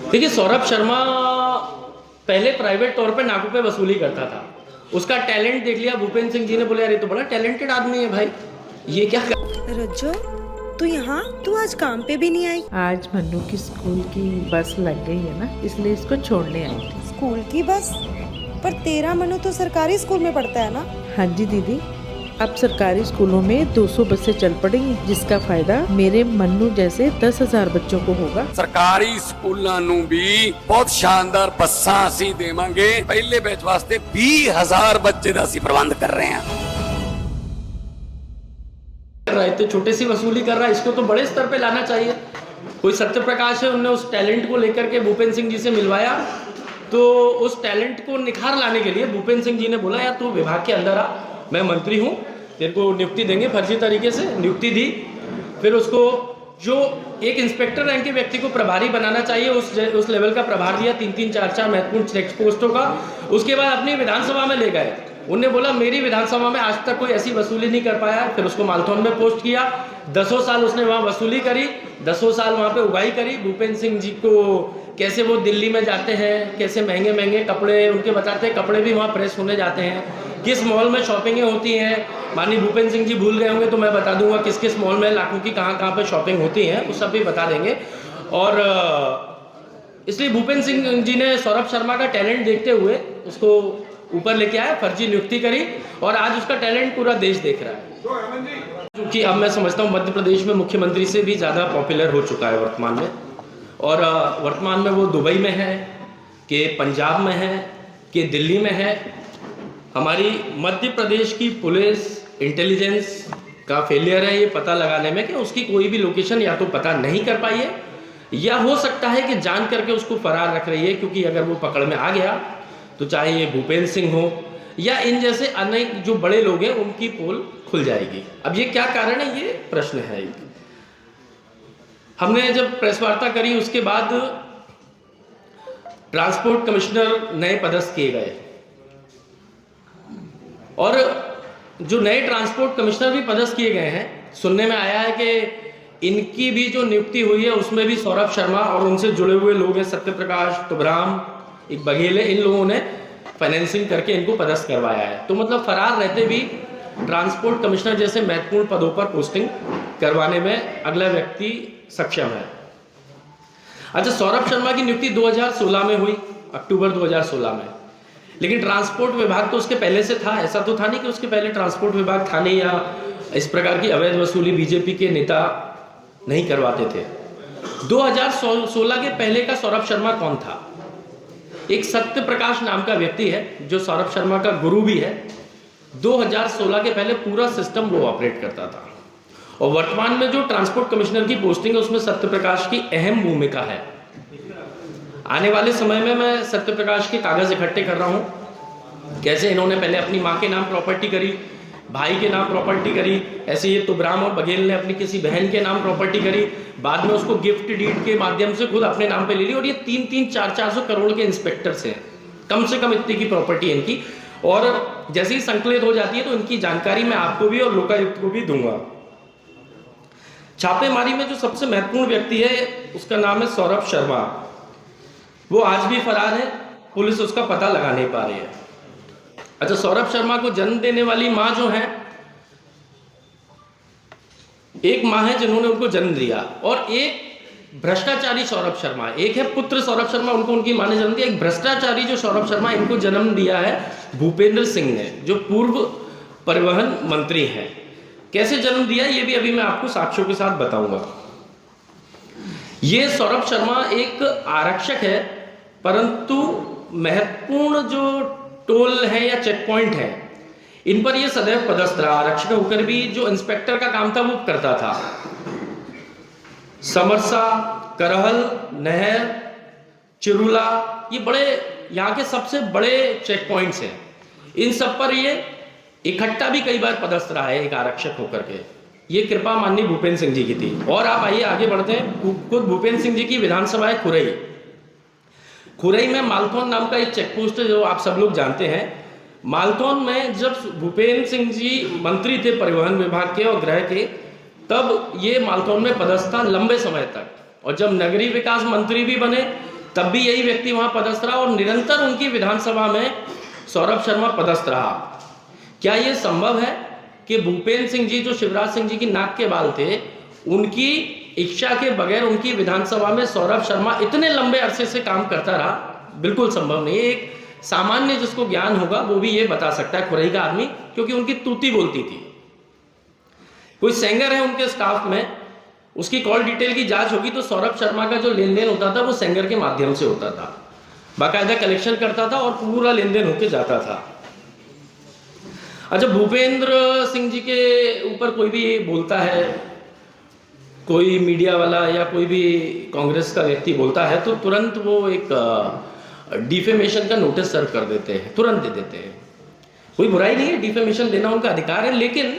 देखिए, सौरभ शर्मा पहले प्राइवेट तौर पे नाकों पे वसूली करता था। उसका टैलेंट देख लिया भूपेंद्र सिंह जी ने, बोले यार ये तो बड़ा टैलेंटेड आदमी है भाई, ये क्या रज्जो, तू यहाँ? तू आज काम पे भी नहीं आई? आज मन्नू की स्कूल की बस लग गई है ना, इसलिए इसको छोड़ने आई थी। स्कूल की बस? पर तेरा मनु तो सरकारी स्कूल में पढ़ता है ना? हाँ जी दीदी, अब सरकारी स्कूलों में 200 बसें चल पड़ेंगी, जिसका फायदा मेरे मन्नू जैसे 10,000 बच्चों को होगा। सरकारी स्कूलों ਨੂੰ भी बहुत शानदार ਬੱਸਾਂ ਅਸੀਂ ਦੇਵਾਂਗੇ। ਪਹਿਲੇ ਬੈਚ ਵਾਸਤੇ 20,000 ਬੱਚੇ ਦਾ ਅਸੀਂ ਪ੍ਰਬੰਧ ਕਰ ਰਹੇ ਹਾਂ। कर रहा है, तो छोटे सी वसूली कर रहा है, इसको तो बड़े स्तर पे लाना चाहिए। कोई सत्य प्रकाश है, उनने उस टैलेंट को लेकर के भूपेंद्र सिंह जी से मिलवाया, तो उस टैलेंट को निखार लाने के लिए भूपेंद्र सिंह जी ने बोला यार तू विभाग के अंदर आ, मैं मंत्री हूँ, तेरे को नियुक्ति देंगे। फर्जी तरीके से नियुक्ति दी। फिर उसको जो एक इंस्पेक्टर रैंक के व्यक्ति को प्रभारी बनाना चाहिए उस लेवल का प्रभार दिया, 3-3, 4-4 महत्वपूर्ण चेक पोस्टों का। उसके बाद अपनी विधानसभा में ले गए। उन्होंने बोला मेरी विधानसभा में आज तक कोई ऐसी वसूली नहीं कर पाया। फिर उसको मालथौन में पोस्ट किया। 10 साल उसने वहाँ वसूली करी, 10 साल वहाँ पे उगाई करी। भूपेंद्र सिंह जी को कैसे वो दिल्ली में जाते हैं, कैसे महंगे महंगे कपड़े उनके बताते हैं, कपड़े भी वहाँ प्रेस होने जाते हैं, किस मॉल में शॉपिंगें होती हैं। माननीय भूपेंद्र सिंह जी भूल गए होंगे तो मैं बता दूंगा किस किस मॉल में लाखों की कहाँ पे शॉपिंग होती है, वो सब भी बता देंगे। और इसलिए भूपेंद्र सिंह जी ने सौरभ शर्मा का टैलेंट देखते हुए उसको ऊपर लेके आया, फर्जी नियुक्ति करी, और आज उसका टैलेंट पूरा देश देख रहा है। क्योंकि अब मैं समझता हूँ मध्य प्रदेश में मुख्यमंत्री से भी ज़्यादा पॉपुलर हो चुका है वर्तमान में। और वर्तमान में वो दुबई में है कि पंजाब में है कि दिल्ली में है। हमारी मध्य प्रदेश की पुलिस इंटेलिजेंस का फेलियर है ये पता लगाने में कि उसकी कोई भी लोकेशन या तो पता नहीं कर पाई है, या हो सकता है कि जान करके उसको फरार रख रही है। क्योंकि अगर वो पकड़ में आ गया तो चाहे ये भूपेंद्र सिंह हो या इन जैसे अनेक जो बड़े लोग हैं उनकी पोल खुल जाएगी। अब ये क्या कारण है, ये प्रश्न है। हमने जब प्रेस वार्ता करी उसके बाद ट्रांसपोर्ट कमिश्नर नए पदस्थ किए गए, और जो नए ट्रांसपोर्ट कमिश्नर भी पदस्थ किए गए हैं, सुनने में आया है कि इनकी भी जो नियुक्ति हुई है उसमें भी सौरभ शर्मा और उनसे जुड़े हुए लोग हैं, सत्य प्रकाश, तुभराम, एक बघेल है, इन लोगों ने फाइनेंसिंग करके इनको पदस्थ करवाया है। तो मतलब फरार रहते भी ट्रांसपोर्ट कमिश्नर जैसे महत्वपूर्ण पदों पर पोस्टिंग करवाने में अगला व्यक्ति सक्षम है। अच्छा, सौरभ शर्मा की नियुक्ति 2016 में हुई, अक्टूबर 2016 में। लेकिन ट्रांसपोर्ट विभाग तो उसके पहले से था, ऐसा तो था नहीं कि उसके पहले ट्रांसपोर्ट विभाग था नहीं, या इस प्रकार की अवैध वसूली बीजेपी के नेता नहीं करवाते थे। 2016 के पहले का सौरभ शर्मा कौन था? एक सत्य प्रकाश नाम का व्यक्ति है जो सौरभ शर्मा का गुरु भी है। 2016 के पहले पूरा सिस्टम वो ऑपरेट करता था, और वर्तमान में जो ट्रांसपोर्ट कमिश्नर की पोस्टिंग है उसमें सत्य प्रकाश की अहम भूमिका है। आने वाले समय में मैं सत्य प्रकाश के कागज इकट्ठे कर रहा हूँ, कैसे इन्होंने पहले अपनी माँ के नाम प्रॉपर्टी करी, भाई के नाम प्रॉपर्टी करी, ऐसे ये तुभराम और बघेल ने अपनी किसी बहन के नाम प्रॉपर्टी करी, बाद में उसको गिफ्ट डीड के माध्यम से खुद अपने नाम पे ले ली। और ये 3-3, 400 करोड़ के इंस्पेक्टर्स हैं, कम से कम इतनी की प्रॉपर्टी है इनकी। और जैसे ही संकलित हो जाती है तो इनकी जानकारी मैं आपको भी और लोकायुक्त को भी दूंगा। छापेमारी में जो सबसे महत्वपूर्ण व्यक्ति है उसका नाम है सौरभ शर्मा। वो आज भी फरार है, पुलिस उसका पता लगा नहीं पा रही है। अच्छा, सौरभ शर्मा को जन्म देने वाली मां जो है, एक मां है जिन्होंने उनको जन्म दिया, और एक भ्रष्टाचारी सौरभ शर्मा, एक है पुत्र सौरभ शर्मा, उनको उनकी मां ने जन्म दिया। एक भ्रष्टाचारी जो सौरभ शर्मा, इनको जन्म दिया है भूपेंद्र सिंह ने, जो पूर्व परिवहन मंत्री हैं। कैसे जन्म दिया ये भी अभी मैं आपको साक्ष्यों के साथ बताऊंगा। ये सौरभ शर्मा एक आरक्षक है, परंतु महत्वपूर्ण जो टोल है या चेक पॉइंट है इन पर ये सदैव पदस्थ रहा। आरक्षक होकर भी जो इंस्पेक्टर का काम था वो करता था। समरसा, करहल, नहर, चिरुला, ये बड़े यहाँ के सबसे बड़े चेक पॉइंट्स हैं। इन सब पर ये इकट्ठा भी कई बार पदस्थ रहा है एक आरक्षक होकर के। ये कृपा माननीय भूपेंद्र सिंह जी की थी। और आप आइए आगे बढ़ते हैं। खुद भूपेंद्र सिंह जी की विधानसभा है खुरई। खुरई में मालथौन नाम का एक चेक पोस्ट है जो आप सब लोग जानते हैं। मालथौन में जब भूपेंद्र सिंह जी मंत्री थे परिवहन विभाग के और गृह के, तब ये मालथौन में पदस्थ था लंबे समय तक। और जब नगरीय विकास मंत्री भी बने तब भी यही व्यक्ति वहां पदस्थ रहा और निरंतर उनकी विधानसभा में सौरभ शर्मा पदस्थ रहा। क्या ये संभव है कि भूपेंद्र सिंह जी, जो शिवराज सिंह जी की नाक के बाल थे, उनकी इच्छा के बगैर उनकी विधानसभा में सौरभ शर्मा इतने लंबे अरसे से काम करता रहा? बिल्कुल संभव नहीं। एक सामान्य जिसको ज्ञान होगा वो भी ये बता सकता है, खुरई का आदमी, क्योंकि उनकी तूती बोलती थी। कोई सेंगर है उनके स्टाफ में, उसकी कॉल डिटेल की जांच होगी तो सौरभ शर्मा का जो लेन देन होता था वो सेंगर के माध्यम से होता था, बाकायदा कलेक्शन करता था और पूरा लेन देन होके जाता था। अच्छा, भूपेंद्र सिंह जी के ऊपर कोई भी बोलता है, कोई मीडिया वाला या कोई भी कांग्रेस का व्यक्ति बोलता है, तो तुरंत वो एक डिफेमेशन का नोटिस सर्व कर देते हैं, तुरंत दे देते हैं। कोई बुराई नहीं है, डिफेमेशन देना उनका अधिकार है, लेकिन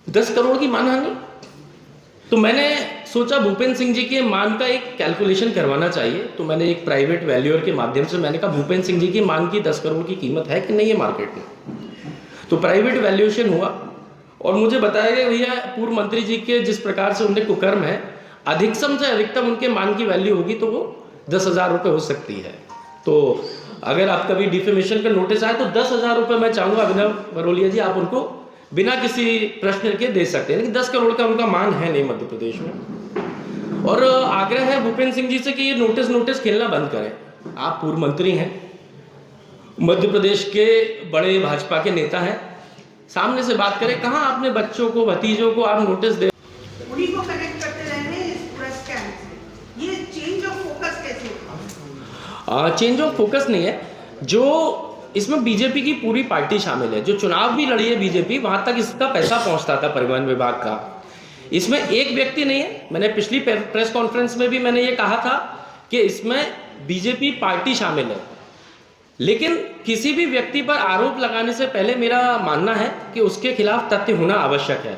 10 करोड़ की मानहानि। तो मैंने सोचा भूपेंद्र सिंह जी के मान का एक कैलकुलेशन करवाना चाहिए, तो मैंने एक प्राइवेट वैल्यूअर के माध्यम से मैंने कहा भूपेंद्र सिंह जी की मान की 10 करोड़ की कीमत है कि नहीं है मार्केट में। तो प्राइवेट वैल्यूएशन हुआ और मुझे बताया गया भैया पूर्व मंत्री जी के जिस प्रकार से उनके कुकर्म है, अधिकतम से अधिकतम उनके मान की वैल्यू होगी तो वो 10,000 रुपये हो सकती है। तो अगर आप कभी डिफेमेशन का नोटिस आए तो 10,000 रुपये मैं चाहूँगा अभिनव बरोलिया जी आप उनको बिना किसी प्रश्न के दे सकते हैं, लेकिन 10 करोड़ का उनका मान है नहीं मध्य प्रदेश में। और आग्रह है भूपेंद्र सिंह जी से कि ये नोटिस खेलना बंद करें। आप पूर्व मंत्री हैं, मध्य प्रदेश के बड़े भाजपा के नेता हैं, सामने से बात करें। कहाँ आपने बच्चों को, भतीजों को आप नोटिस दे, उन्हीं को कनेक्ट करते रहे हैं इस पूरा स्कैम से। ये चेंज ऑफ फोकस कैसे होगा? चेंज ऑफ फोकस नहीं है, जो इसमें बीजेपी की पूरी पार्टी शामिल है। जो चुनाव भी लड़ी है बीजेपी, वहां तक इसका पैसा पहुंचता था परिवहन विभाग का। इसमें एक व्यक्ति नहीं है। मैंने पिछली प्रेस कॉन्फ्रेंस में भी मैंने ये कहा था कि इसमें बीजेपी पार्टी शामिल है, लेकिन किसी भी व्यक्ति पर आरोप लगाने से पहले मेरा मानना है कि उसके खिलाफ तथ्य होना आवश्यक है।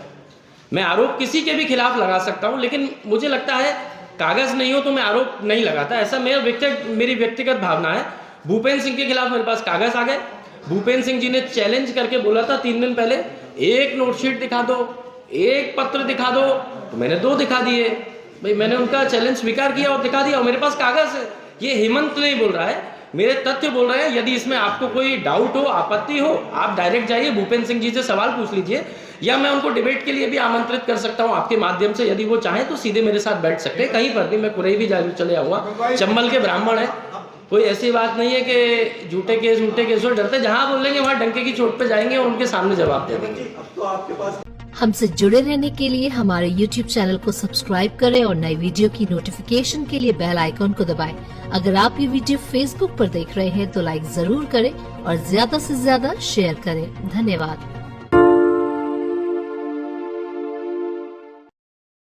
मैं आरोप किसी के भी खिलाफ लगा सकता हूं, लेकिन मुझे लगता है कागज नहीं हो तो मैं आरोप नहीं लगाता, ऐसा मेरी व्यक्तिगत भावना है। भूपेंद्र सिंह के खिलाफ मेरे पास कागज आ गए। भूपेंद्र सिंह जी ने चैलेंज करके बोला था 3 दिन पहले, एक नोटशीट दिखा दो, एक पत्र दिखा दो, तो मैंने 2 दिखा दिए। भाई मैंने उनका चैलेंज स्वीकार किया और दिखा दिया और मेरे पास कागज है। ये हेमंत नहीं बोल रहा है, मेरे तथ्य बोल रहे हैं। यदि इसमें आपको कोई डाउट हो, आपत्ति हो, आप डायरेक्ट जाइए भूपेंद्र सिंह जी से सवाल पूछ लीजिए, या मैं उनको डिबेट के लिए भी आमंत्रित कर सकता हूं आपके माध्यम से। यदि वो चाहें तो सीधे मेरे साथ बैठ सकते हैं, कहीं पर भी। मैं कुरई भी चले आऊँगा, चंबल के ब्राह्मण है, कोई ऐसी बात नहीं है कि झूठे केस और डरते। जहां बोलेंगे वहां डंके की चोट पे जाएंगे और उनके सामने जवाब दे देंगे। हमसे जुड़े रहने के लिए हमारे YouTube चैनल को सब्सक्राइब करें और नई वीडियो की नोटिफिकेशन के लिए बेल आइकॉन को दबाएं। अगर आप ये वीडियो Facebook पर देख रहे हैं तो लाइक जरूर करें और ज्यादा से ज्यादा शेयर करें। धन्यवाद।